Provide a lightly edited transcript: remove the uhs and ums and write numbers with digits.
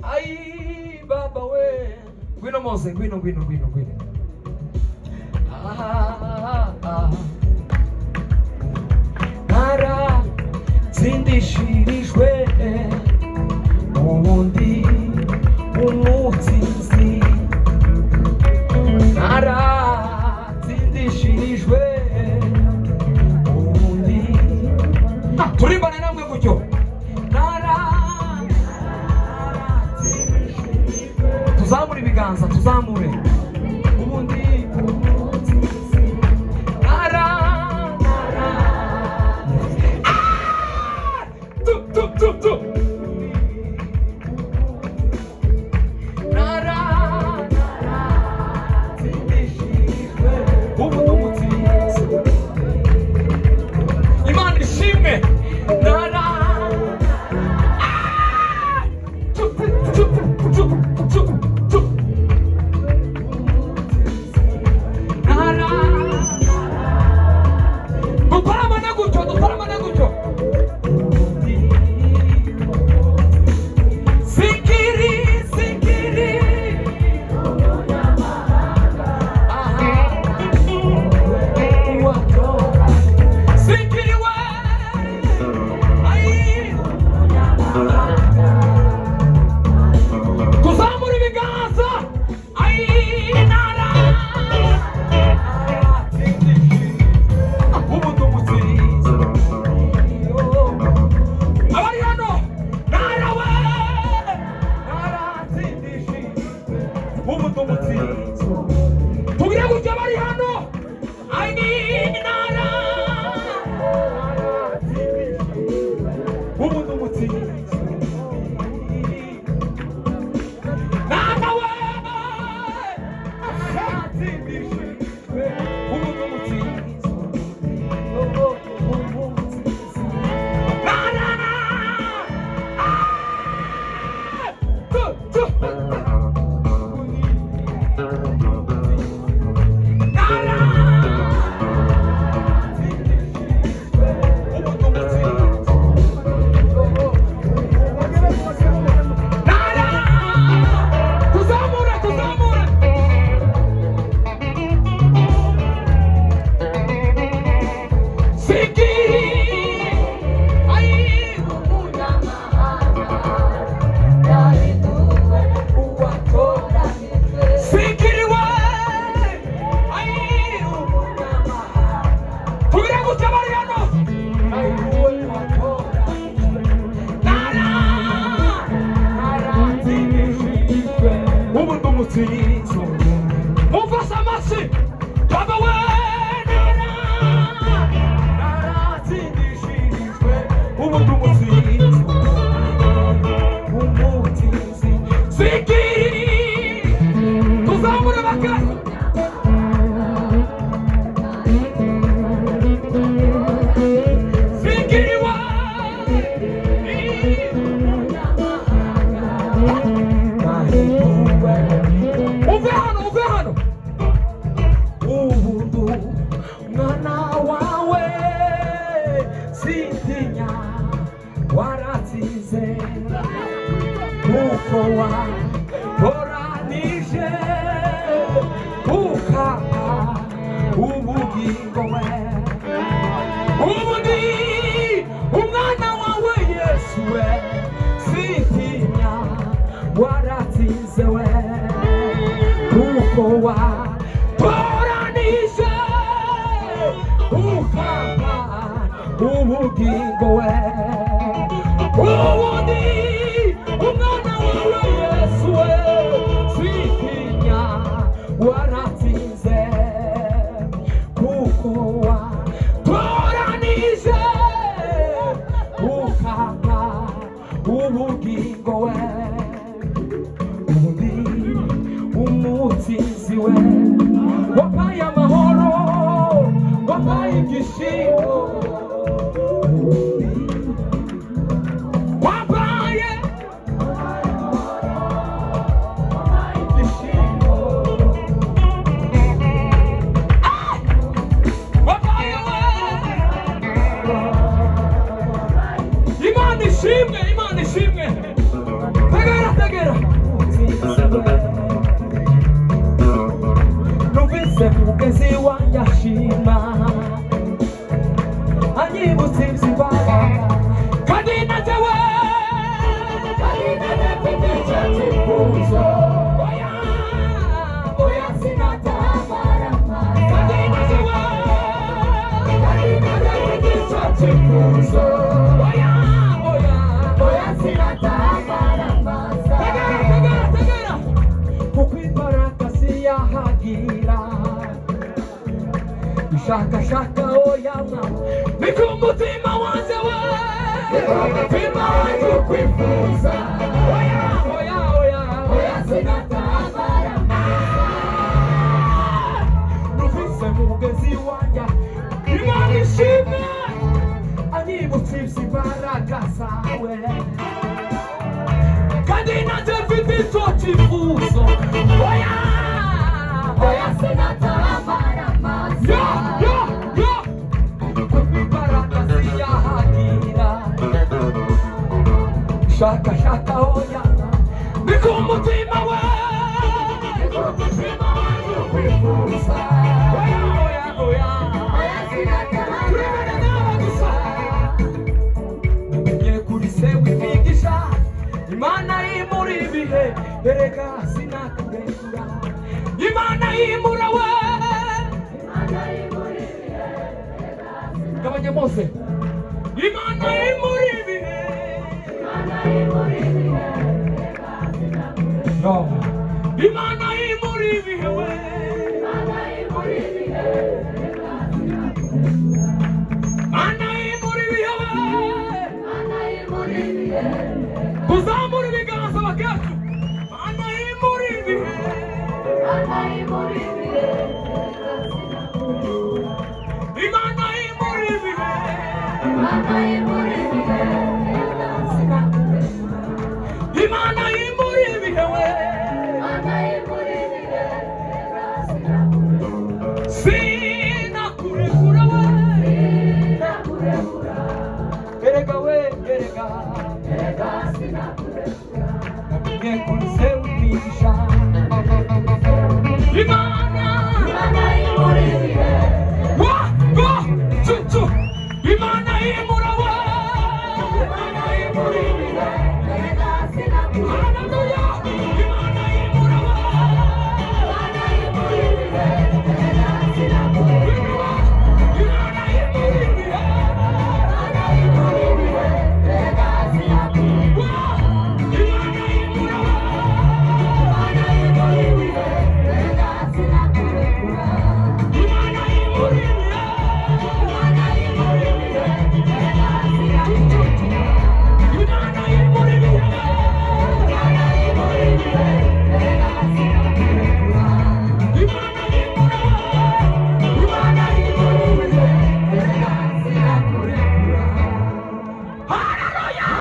Ai baba we gwino Mose gwino Nara zindishirijwe ubundi umutsinzi Nara zindishirijwe ubundi turimbane namwe gutyo tuzamure ibiganza tuzamure ubundi Imana ishimwe Imana ishimwe tegera numvise mugezi wanjye ashima anyibutse iby'ibanga kandi natewe mfite icyo cyifuzo oya sinatabara kandi natewe mfite icyo cyifuzo oya sinatabara tegera kuko imbaraga siyahagira shaka oya niko umutima wanjye we umutima wanjye ukwifuza oya sinatabara numvise mugezi wanjye Imana ishimwe anyibutse iby'imbaraga zawe kandi nanjye mfite icyo cyifuzo oya sinatabara imbaraga ziyahagira shaka oya niko umutima we umutima wanjye ukwifuza oya sinatabara gusa namenye kuri se w'imigisha Imana imura ibihe erega sinakurekura Imana imura we gabanya Mose Imana imura ibihe no Imana imura ibihe we Imana imura ibihe kuzamura ibiganza bakacu Imana imura ibihe Imana imura ibihe Imana imura ibihe